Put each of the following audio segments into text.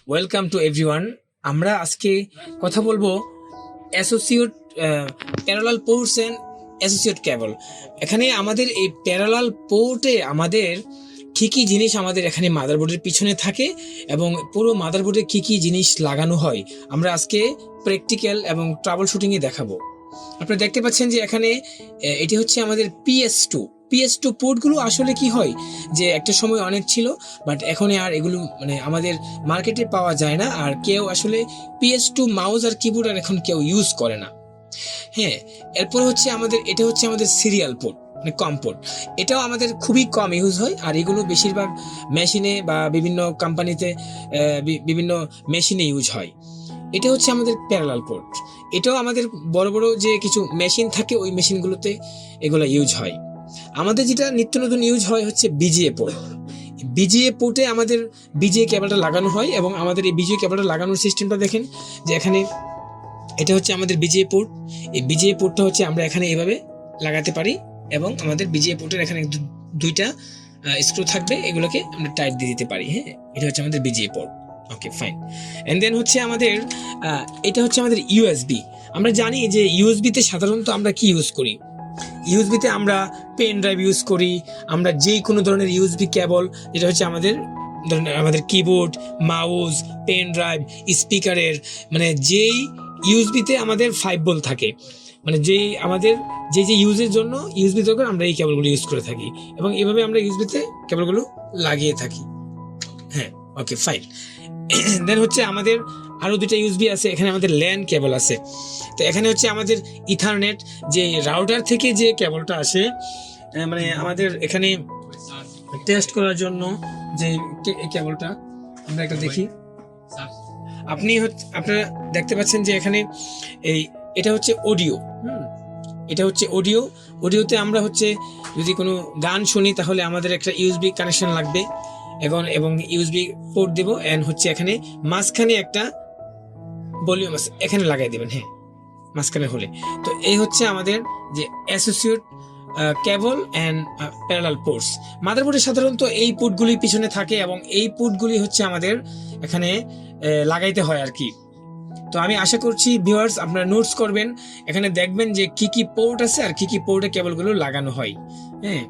Welcome to everyone. আমরা আজকে কথা বলবো associate parallel ports and associate cable. এখানে আমাদের এই প্যারালাল পোর্টে আমাদের কী কী জিনিস আমাদের এখানে মাদারবোর্ডের পিছনে থাকে এবং পুরো মাদারবোর্ডে কী কী জিনিস লাগানো হয় আমরা আজকে প্র্যাকটিক্যাল এবং ট্রাবল শুটিংয়ে দেখাবো। আপনারা দেখতে পাচ্ছেন যে এখানে এটি হচ্ছে আমাদের PS2 পোর্টগুলো। আসলে কি হয় যে একটা সময় অনেক ছিল, বাট এখন আর এগুলো আমাদের মার্কেটে পাওয়া যায় না, আর কেউ আসলে PS2 মাউস আর কিবোর্ড আর এখন কেউ ইউজ করে না। হ্যাঁ, এরপর হচ্ছে এটা হচ্ছে আমাদের সিরিয়াল পোর্ট, কম পোর্ট। এটাও আমাদের খুবই কম ইউজ হয়, আর এগুলো বেশিরভাগ মেশিনে বা বিভিন্ন কোম্পানিতে বিভিন্ন মেশিনে ইউজ হয়। এটা হচ্ছে আমাদের প্যারালাল পোর্ট। এটাও আমাদের বড় বড় যে কিছু মেশিন থাকে ওই মেশিনগুলোতে এগুলো ইউজ হয়। আমাদের যেটা নিত্য নতুন ইউজ হয় হচ্ছে বিজিএ পোর্টে আমাদের বিজিএ কেবলটা লাগানো হয়, এবং আমাদের এই বিজিএ কেবলটা লাগানোর সিস্টেমটা দেখেন যে এখানে এটা হচ্ছে আমাদের বিজিএ পোর্ট। এই বিজিএ পোর্টটা হচ্ছে আমরা এখানে এভাবে লাগাতে পারি, এবং আমাদের বিজিএ পোর্টের এখানে দুইটা স্ক্রু থাকবে, এগুলোকে আমরা টাইট দিয়ে দিতে পারি। হ্যাঁ, এটা হচ্ছে আমাদের VGA port. Okay, fine. And then হচ্ছে আমাদের এটা হচ্ছে আমাদের ইউএসবি। আমরা জানি যে ইউএসবিতে সাধারণত আমরা কি ইউজ করি। ইউএসবিতে আমরা পেন ড্রাইভ ইউজ করি, আমরা যে কোনো ধরনের ইউএসবি কেবল, যেটা হচ্ছে আমাদের কিবোর্ড, মাউস, পেন ড্রাইভ, স্পিকারের যেই ইউএসবিতে আমাদের 5 ভোল্ট থাকে, যেই আমাদের যে ইউজের জন্য ইউএসবি দরকার, আমরা এই কেবলগুলো ইউজ করে থাকি, এবং এভাবে আমরা ইউএসবিতে কেবলগুলো লাগিয়ে থাকি। হ্যাঁ, ওকে, ফাইন। দেন হচ্ছে আমাদের আরো দুইটা ইউএসবি আছে। এখানে আমাদের ল্যান কেবল আছে। তো এখানে হচ্ছে আমাদের ইথারনেট, যে রাউটার থেকে যে কেবলটা আসে, আমাদের এখানে টেস্ট করার জন্য যে কেবলটা আমরা একটা দেখি। আপনারা দেখতে পাচ্ছেন যে এখানে এটা হচ্ছে অডিও। এটা হচ্ছে অডিওতে আমরা হচ্ছে যদি কোনো গান শুনি তাহলে আমাদের একটা ইউএসবি কানেকশন লাগবে, এবং ইউএসবি পোর্ট দেব, এন্ড হচ্ছে এখানে মাঝখানে একটা ভলিউম আছে, এখানে লাগাই দেবেন। হ্যাঁ, মাঝখানে হলে। তো এই হচ্ছে আমাদের যে associate cable and parallel ports. মাদারবোর্ডে সাধারণত এই পোর্টগুলি পিছনে থাকে, এবং এই পোর্টগুলি হচ্ছে আমাদের এখানে লাগাইতে হয় আর কি। তো আমি আশা করছি ভিউয়ার্স আপনারা নোটস করবেন, এখানে দেখবেন যে কি কি পোর্ট আছে আর কি কি পোর্টে কেবলগুলো লাগানো হয়। হ্যাঁ,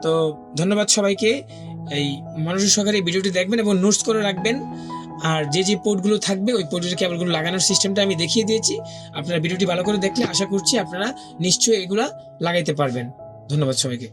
তো ধন্যবাদ সবাইকে। এই মনোযোগ সহকারে ভিডিওটি দেখবেন এবং নোটস করে রাখবেন। আর যে পোর্টগুলো থাকবে ওই পোর্টের কেবলগুলো লাগানোর সিস্টেমটা আমি দেখিয়ে দিয়েছি। আপনারা ভিডিওটি ভালো করে দেখলে আশা করছি আপনারা নিশ্চয়ই এগুলা লাগাইতে পারবেন। ধন্যবাদ সবাইকে।